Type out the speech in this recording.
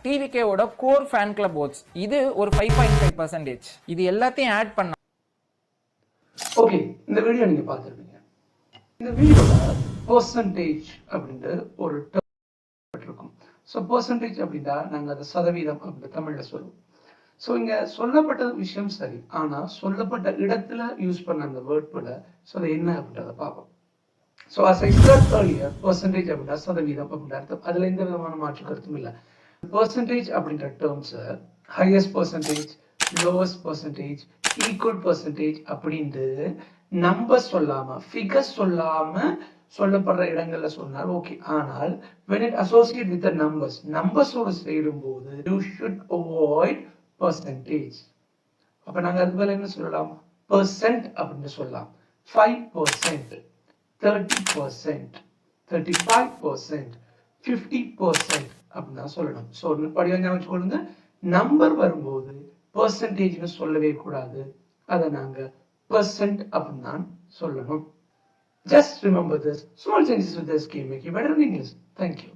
டிவிகேவோட core fan club oats இது ஒரு 5.5%. இது எல்லாத்தையும் ஆட் பண்ண. ஓகே, இந்த வீடியோ நீங்க பார்த்துருப்பீங்க. இந்த வீடியோல பெர்சன்டேஜ் அப்படின்ற ஒரு டேர்ம் இருக்கும். ஸோ பெர்சன்டேஜ் அப்படின்னா நாங்கள் அதை சதவீதம் அப்படின்னு தமிழ்ல சொல்லுவோம். ஸோ இங்க சொல்லப்பட்ட விஷயம் சரி, ஆனா சொல்லப்பட்ட இடத்துல யூஸ் பண்ண அந்த வேர்ட் போல ஸோ அது என்ன அப்படின்றத பார்ப்போம். ஸோ அஸ் ஐ said earlier, பெர்சன்டேஜ் அப்படின்னா சதவீதம் அப்படின்ற அர்த்தம். அதுல எந்த விதமான மாற்று கருத்தும் இல்லை. பெர்சன்டேஜ் அப்படின்ற terms highest percentage, lowest percentage, equal percentage அப்படின்ட்டு நம்பர் சொல்லாம ஃபிகர் சொல்லாம சொல்லப்படுற இடங்கள்ல சொன்னால் ஓகே. ஆனால் when it associate with the numbers, நம்பர்ஸோடு சேரும்போது you should avoid percentage. அப்ப நாங்க அது மேல என்ன சொல்லலாம்? percent அப்படின்னு சொல்லலாம். 5%, 30%, 35%, 50% அப்படின்னா சொல்லணும். ஸோ படிவா வச்சுக்கொள்ளுங்க, நம்பர் வரும்போது பெர்சன்டேஜ்னு சொல்லவே கூடாது. அதை நாங்க பெர்சன்ட் அப்படின்னு தான் சொல்லணும். Just remember this. Small changes with this can make you better in English. Thank you.